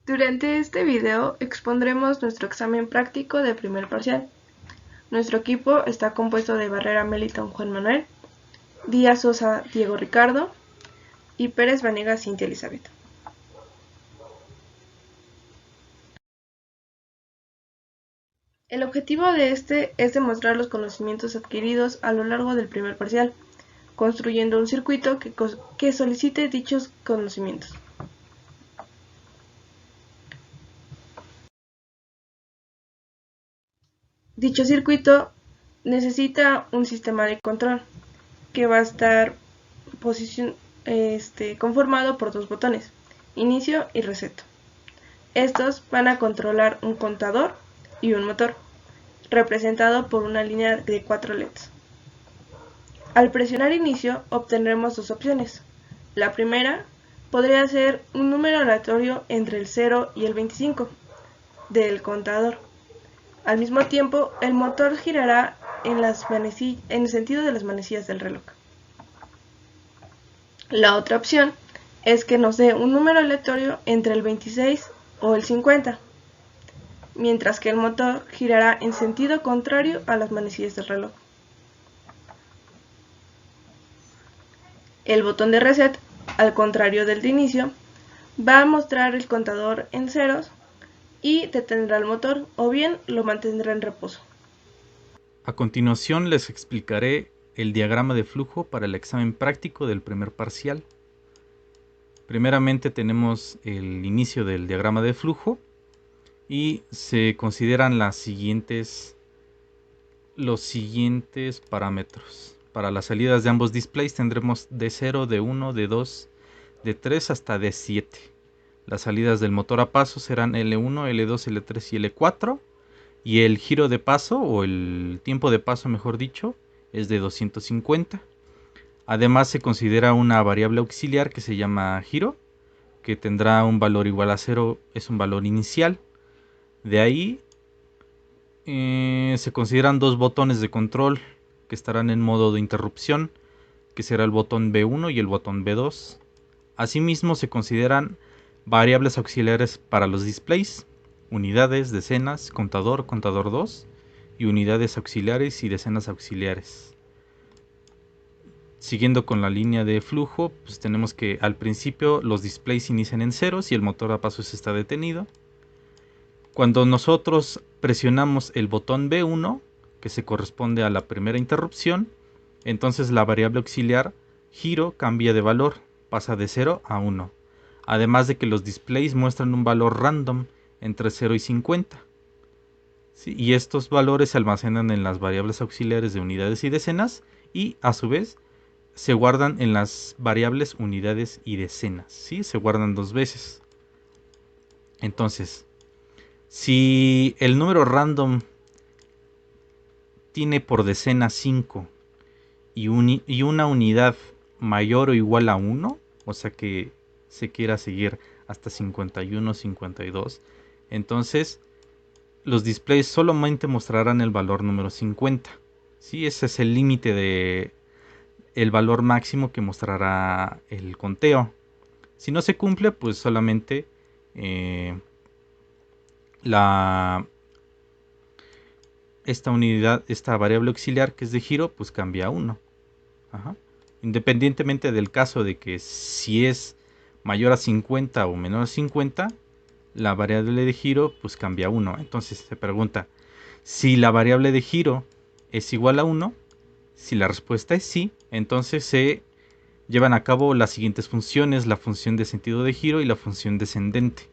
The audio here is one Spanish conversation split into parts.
Durante este video expondremos nuestro examen práctico de primer parcial. Nuestro equipo está compuesto de Barrera Meliton Juan Manuel, Díaz Sosa Diego Ricardo y Pérez Vanegas Cintia Elizabeth. El objetivo de este es demostrar los conocimientos adquiridos a lo largo del primer parcial, construyendo un circuito que solicite dichos conocimientos. Dicho circuito necesita un sistema de control que va a estar conformado por dos botones, inicio y reset. Estos van a controlar un contador y un motor, representado por una línea de 4 LEDs. Al presionar inicio obtendremos dos opciones. La primera podría ser un número aleatorio entre el 0 y el 25 del contador. Al mismo tiempo, el motor girará en el sentido de las manecillas del reloj. La otra opción es que nos dé un número aleatorio entre el 26 o el 50, mientras que el motor girará en sentido contrario a las manecillas del reloj. El botón de reset, al contrario del de inicio, va a mostrar el contador en ceros y detendrá el motor, o bien lo mantendrá en reposo. A continuación les explicaré el diagrama de flujo para el examen práctico del primer parcial. Primeramente tenemos el inicio del diagrama de flujo y se consideran los siguientes parámetros. Para las salidas de ambos displays tendremos D0, D1, D2, D3 hasta D7. Las salidas del motor a paso serán L1, L2, L3 y L4. Y el giro de paso, o el tiempo de paso mejor dicho, es de 250. Además se considera una variable auxiliar que se llama giro, que tendrá un valor igual a 0, es un valor inicial. De ahí se consideran dos botones de control que estarán en modo de interrupción, que será el botón B1 y el botón B2. Asimismo se consideran variables auxiliares para los displays, unidades, decenas, contador, contador 2 y unidades auxiliares y decenas auxiliares. Siguiendo con la línea de flujo, pues tenemos que al principio los displays inician en ceros y el motor a pasos está detenido. Cuando nosotros presionamos el botón B1, que se corresponde a la primera interrupción, entonces la variable auxiliar giro cambia de valor, pasa de 0 a 1. Además de que los displays muestran un valor random entre 0 y 50. ¿Sí? Y estos valores se almacenan en las variables auxiliares de unidades y decenas y a su vez se guardan en las variables unidades y decenas. ¿Sí? Se guardan dos veces. Entonces, si el número random tiene por decena 5 y una unidad mayor o igual a 1, o sea que se quiera seguir hasta 51, 52, entonces los displays solamente mostrarán el valor número 50. ¿Sí? Ese es el límite de el valor máximo que mostrará el conteo. Si no se cumple, pues solamente esta variable auxiliar que es de giro, pues cambia a 1. Independientemente del caso de que si es mayor a 50 o menor a 50, la variable de giro pues cambia a 1. Entonces se pregunta, si la variable de giro es igual a 1, si la respuesta es sí, entonces se llevan a cabo las siguientes funciones, la función de sentido de giro y la función descendente.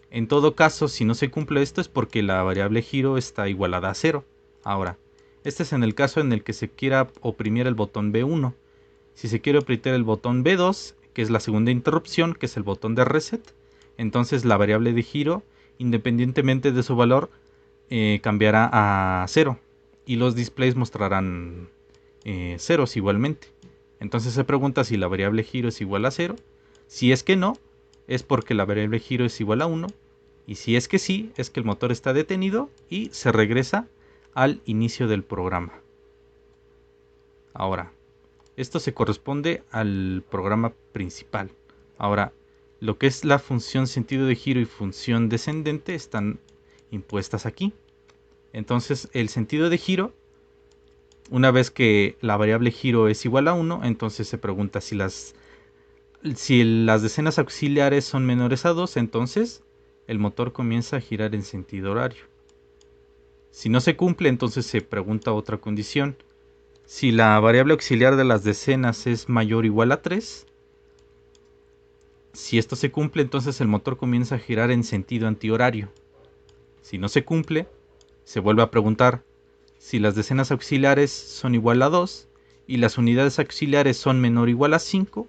En todo caso, si no se cumple esto es porque la variable giro está igualada a 0. Ahora, este es en el caso en el que se quiera oprimir el botón B1. Si se quiere oprimir el botón B2, que es la segunda interrupción, que es el botón de reset, entonces la variable de giro, independientemente de su valor, cambiará a 0. Y los displays mostrarán ceros igualmente. Entonces se pregunta si la variable giro es igual a 0. Si es que no, es porque la variable giro es igual a 1. Y si es que sí, es que el motor está detenido y se regresa al inicio del programa. Ahora, esto se corresponde al programa principal. Ahora, lo que es la función sentido de giro y función descendente están impuestas aquí. Entonces el sentido de giro, una vez que la variable giro es igual a 1, entonces se pregunta si las decenas auxiliares son menores a 2, entonces el motor comienza a girar en sentido horario. Si no se cumple, entonces se pregunta otra condición. Si la variable auxiliar de las decenas es mayor o igual a 3, si esto se cumple, entonces el motor comienza a girar en sentido antihorario. Si no se cumple, se vuelve a preguntar si las decenas auxiliares son igual a 2 y las unidades auxiliares son menor o igual a 5,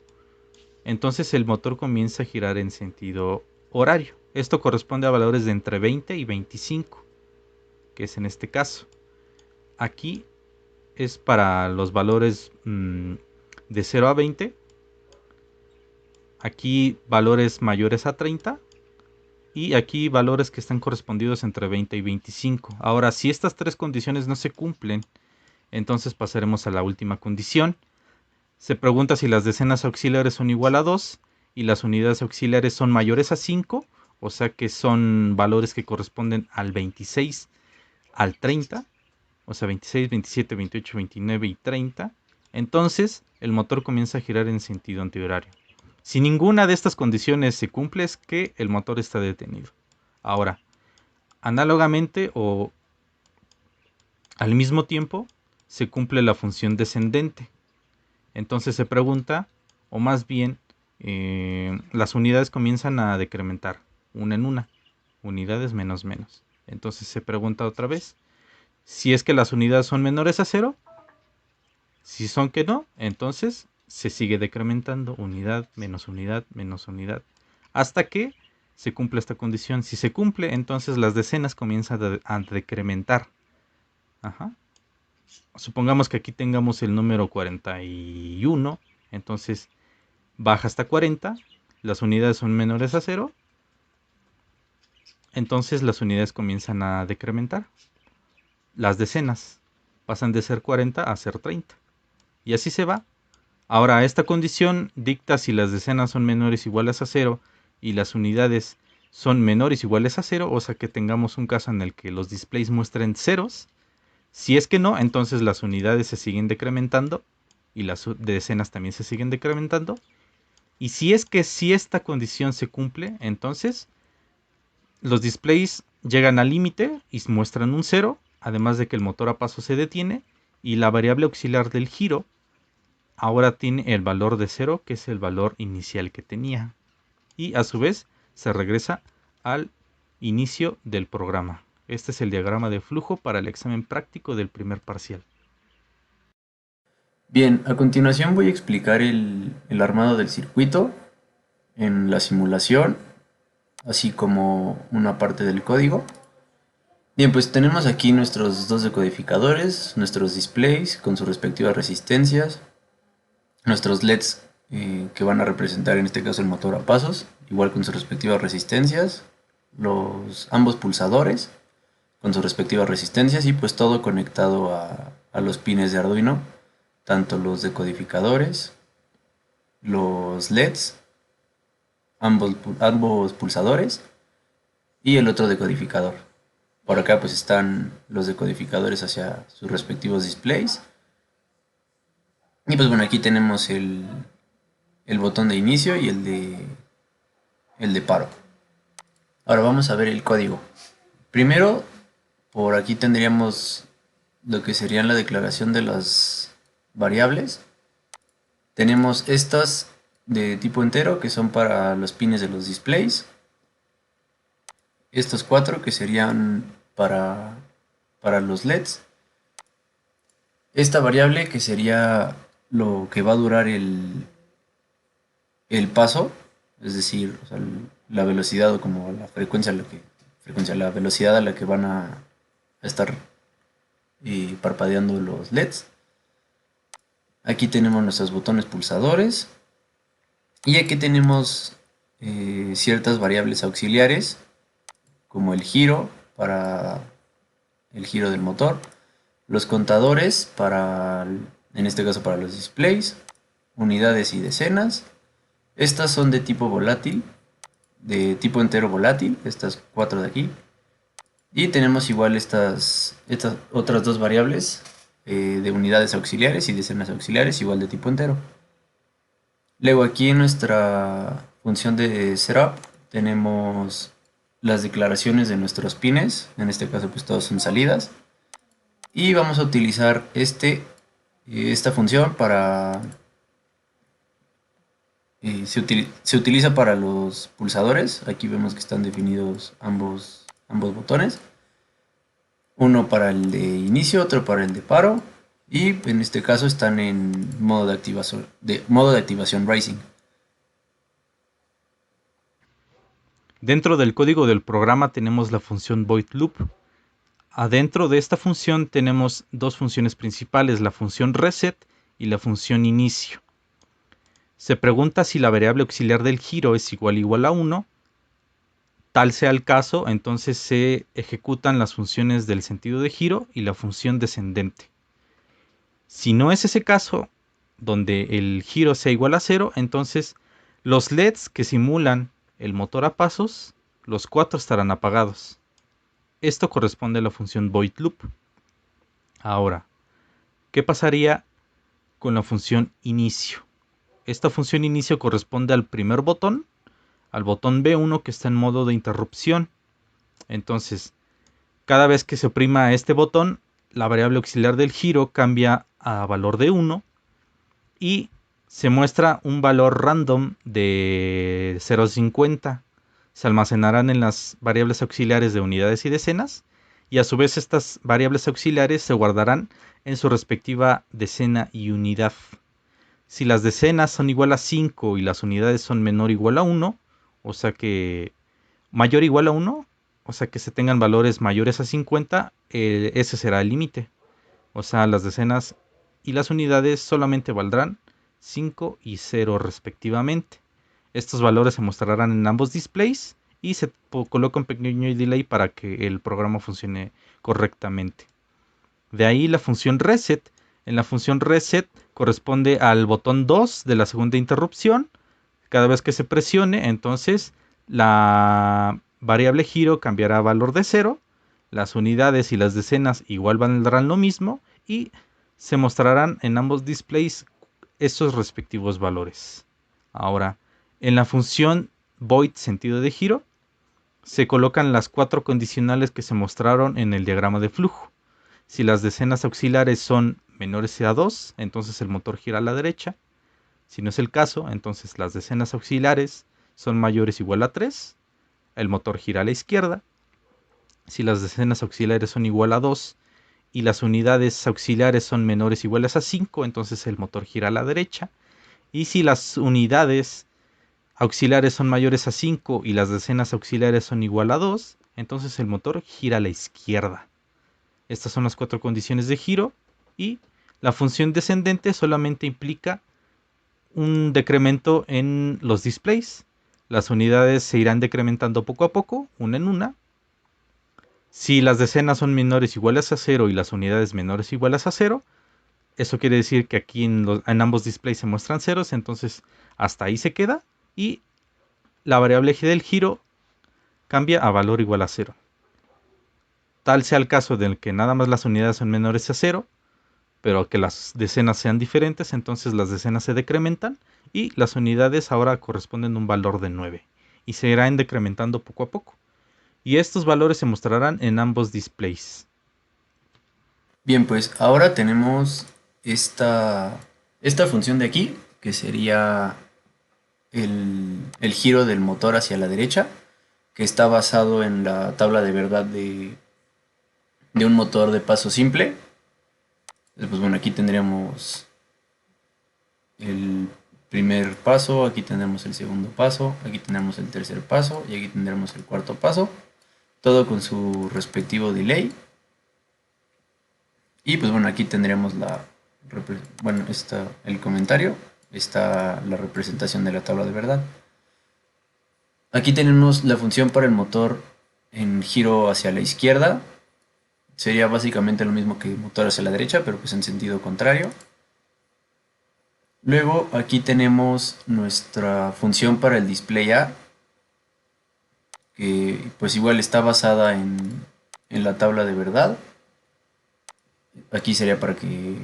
entonces el motor comienza a girar en sentido horario. Esto corresponde a valores de entre 20 y 25, que es en este caso. Aquí es para los valores de 0 a 20. Aquí valores mayores a 30. Y aquí valores que están correspondidos entre 20 y 25. Ahora, si estas tres condiciones no se cumplen, entonces pasaremos a la última condición. Se pregunta si las decenas auxiliares son igual a 2 y las unidades auxiliares son mayores a 5, o sea que son valores que corresponden al 26, al 30, o sea 26, 27, 28, 29 y 30. Entonces el motor comienza a girar en sentido antihorario. Si ninguna de estas condiciones se cumple, es que el motor está detenido. Ahora, análogamente o al mismo tiempo, se cumple la función descendente. Entonces se pregunta, o más bien, las unidades comienzan a decrementar, una en una, unidades menos menos. Entonces se pregunta otra vez, si es que las unidades son menores a 0, si son que no, entonces se sigue decrementando unidad, menos unidad, hasta que se cumple esta condición. Si se cumple, entonces las decenas comienzan a decrementar. Ajá. Supongamos que aquí tengamos el número 41, entonces baja hasta 40, las unidades son menores a 0, entonces las unidades comienzan a decrementar. Las decenas pasan de ser 40 a ser 30. Y así se va. Ahora, esta condición dicta si las decenas son menores o iguales a 0 y las unidades son menores o iguales a 0, o sea que tengamos un caso en el que los displays muestren ceros. Si es que no, entonces las unidades se siguen decrementando y las decenas también se siguen decrementando. Y si es que si esta condición se cumple, entonces los displays llegan al límite y muestran un 0, además de que el motor a paso se detiene y la variable auxiliar del giro ahora tiene el valor de 0, que es el valor inicial que tenía. Y a su vez se regresa al inicio del programa. Este es el diagrama de flujo para el examen práctico del primer parcial. Bien, a continuación voy a explicar el armado del circuito en la simulación, así como una parte del código. Bien, pues tenemos aquí nuestros dos decodificadores, nuestros displays con sus respectivas resistencias, nuestros LEDs que van a representar en este caso el motor a pasos, igual con sus respectivas resistencias, ambos pulsadores con sus respectivas resistencias y pues todo conectado a los pines de Arduino, tanto los decodificadores, los LEDs, ambos pulsadores y el otro decodificador. Por acá pues están los decodificadores hacia sus respectivos displays. Y pues bueno, aquí tenemos el botón de inicio y el de paro. Ahora vamos a ver el código. Primero, por aquí tendríamos lo que sería la declaración de las variables. Tenemos estas de tipo entero que son para los pines de los displays. Estos 4 que serían para los LEDs. Esta variable que sería lo que va a durar el paso, es decir, o sea, la velocidad o como la frecuencia, la velocidad a la que van a estar parpadeando los LEDs. Aquí tenemos nuestros botones pulsadores y aquí tenemos ciertas variables auxiliares como el giro para el giro del motor, los contadores en este caso para los displays, unidades y decenas. Estas son de tipo volátil, de tipo entero volátil, estas 4 de aquí. Y tenemos igual estas otras dos variables de unidades auxiliares y decenas auxiliares, igual de tipo entero. Luego aquí en nuestra función de setup tenemos las declaraciones de nuestros pines, en este caso pues todos son salidas. Y vamos a utilizar esta función para... se utiliza para los pulsadores. Aquí vemos que están definidos ambos botones. Uno para el de inicio, otro para el de paro. Y en este caso están en modo de activación Rising. Dentro del código del programa tenemos la función void loop. Adentro de esta función tenemos dos funciones principales, la función reset y la función inicio. Se pregunta si la variable auxiliar del giro es igual a 1. Tal sea el caso, entonces se ejecutan las funciones del sentido de giro y la función descendente. Si no es ese caso, donde el giro sea igual a 0, entonces los LEDs que simulan el motor a pasos, los 4 estarán apagados. Esto corresponde a la función void loop. Ahora, ¿qué pasaría con la función inicio? Esta función inicio corresponde al primer botón, al botón B1 que está en modo de interrupción. Entonces, cada vez que se oprima este botón, la variable auxiliar del giro cambia a valor de 1 y se muestra un valor random de 0,50. Se almacenarán en las variables auxiliares de unidades y decenas y a su vez estas variables auxiliares se guardarán en su respectiva decena y unidad. Si las decenas son igual a 5 y las unidades son menor o igual a 1, o sea que mayor o igual a 1, o sea que se tengan valores mayores a 50, ese será el límite. O sea, las decenas y las unidades solamente valdrán 5 y 0 respectivamente. Estos valores se mostrarán en ambos displays y se coloca un pequeño delay para que el programa funcione correctamente. De ahí la función reset. En la función reset corresponde al botón 2 de la segunda interrupción. Cada vez que se presione, entonces la variable giro cambiará a valor de 0. Las unidades y las decenas igual valdrán lo mismo y se mostrarán en ambos displays estos respectivos valores. Ahora, en la función void sentido de giro se colocan las 4 condicionales que se mostraron en el diagrama de flujo. Si las decenas auxiliares son menores a 2, entonces el motor gira a la derecha. Si no es el caso, entonces las decenas auxiliares son mayores o igual a 3, el motor gira a la izquierda. Si las decenas auxiliares son igual a 2 y las unidades auxiliares son menores o iguales a 5, entonces el motor gira a la derecha. Y si las unidades auxiliares son mayores a 5 y las decenas auxiliares son igual a 2, entonces el motor gira a la izquierda. Estas son las 4 condiciones de giro y la función descendente solamente implica un decremento en los displays. Las unidades se irán decrementando poco a poco, una en una. Si las decenas son menores o iguales a 0 y las unidades menores o iguales a 0, eso quiere decir que aquí en ambos displays se muestran ceros, entonces hasta ahí se queda y la variable del giro cambia a valor igual a 0. Tal sea el caso de que nada más las unidades son menores a 0, pero que las decenas sean diferentes, entonces las decenas se decrementan y las unidades ahora corresponden a un valor de 9 y se irán decrementando poco a poco. Y estos valores se mostrarán en ambos displays. Bien, pues ahora tenemos esta función de aquí, que sería el giro del motor hacia la derecha, que está basado en la tabla de verdad de un motor de paso simple. Pues bueno, aquí tendríamos el primer paso, aquí tendremos el segundo paso, aquí tendremos el tercer paso y aquí tendremos el cuarto paso, todo con su respectivo delay. Y pues bueno, aquí tendremos el comentario, está la representación de la tabla de verdad. Aquí tenemos la función para el motor en giro hacia la izquierda. Sería básicamente lo mismo que motor hacia la derecha, pero pues en sentido contrario. Luego aquí tenemos nuestra función para el display A, que pues igual está basada en la tabla de verdad. Aquí sería para que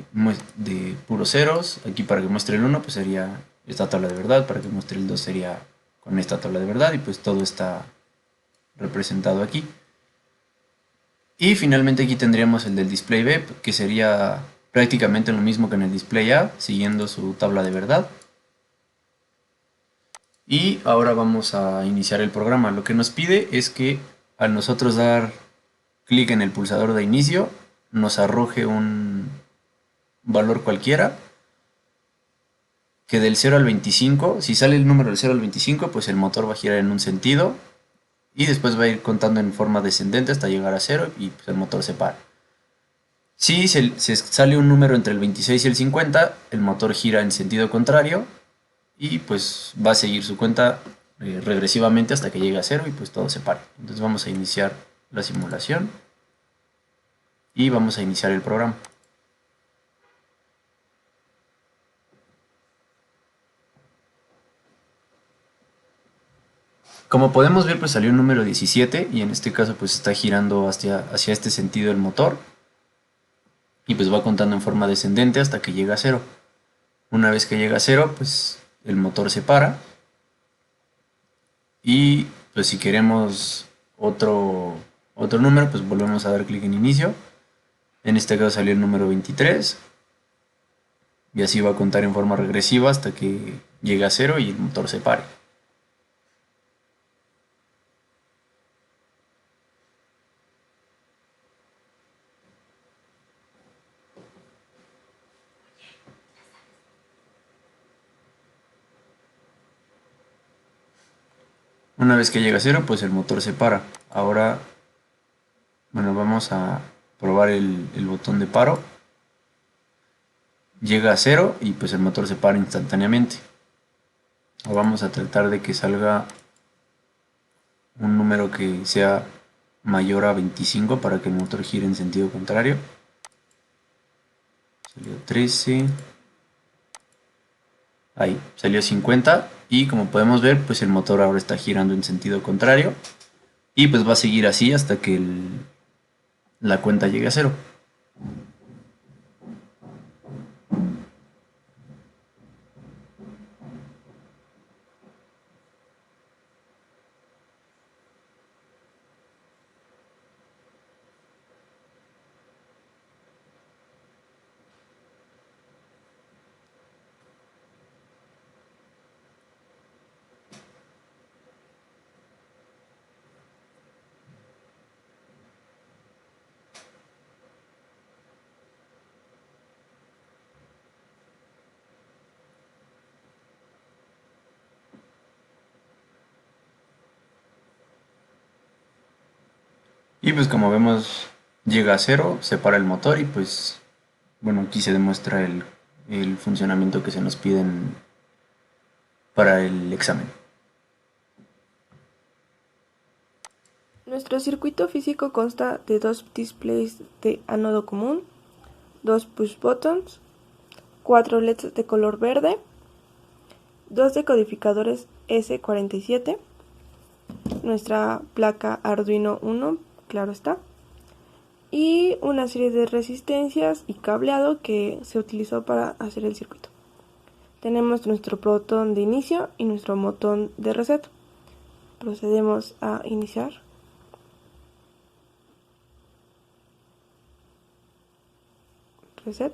de puros ceros, aquí para que muestre el 1 pues sería esta tabla de verdad, para que muestre el 2 sería con esta tabla de verdad y pues todo está representado aquí. Y finalmente aquí tendríamos el del display B, que sería prácticamente lo mismo que en el display A, siguiendo su tabla de verdad. Y ahora vamos a iniciar el programa. Lo que nos pide es que al nosotros dar clic en el pulsador de inicio, nos arroje un valor cualquiera, que del 0 al 25, si sale el número del 0 al 25, pues el motor va a girar en un sentido y después va a ir contando en forma descendente hasta llegar a 0 y pues el motor se para. Si se sale un número entre el 26 y el 50, el motor gira en sentido contrario y pues va a seguir su cuenta regresivamente hasta que llegue a 0 y pues todo se para. Entonces vamos a iniciar la simulación y vamos a iniciar el programa. Como podemos ver, pues salió un número 17 y en este caso pues está girando hacia este sentido el motor y pues va contando en forma descendente hasta que llega a 0. Una vez que llega a 0, pues el motor se para y pues si queremos otro número, pues volvemos a dar clic en inicio. En este caso salió el número 23 y así va a contar en forma regresiva hasta que llegue a 0 y el motor se pare. Una vez que llega a 0, pues el motor se para. Ahora, bueno, vamos a probar el botón de paro. Llega a 0 y pues el motor se para instantáneamente. Ahora vamos a tratar de que salga un número que sea mayor a 25 para que el motor gire en sentido contrario. Salió 13. Ahí, salió 50 y como podemos ver, pues el motor ahora está girando en sentido contrario y pues va a seguir así hasta que la cuenta llegue a 0. Y pues como vemos llega a 0, se para el motor y pues bueno, aquí se demuestra el funcionamiento que se nos piden para el examen. Nuestro circuito físico consta de dos displays de ánodo común, dos push buttons, 4 LEDs de color verde, dos decodificadores S47, nuestra placa Arduino Uno, claro está, y una serie de resistencias y cableado que se utilizó para hacer el circuito. Tenemos nuestro botón de inicio y nuestro botón de reset. Procedemos a iniciar. Reset.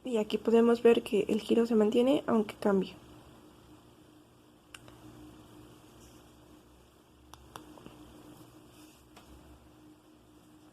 Y aquí podemos ver que el giro se mantiene aunque cambie.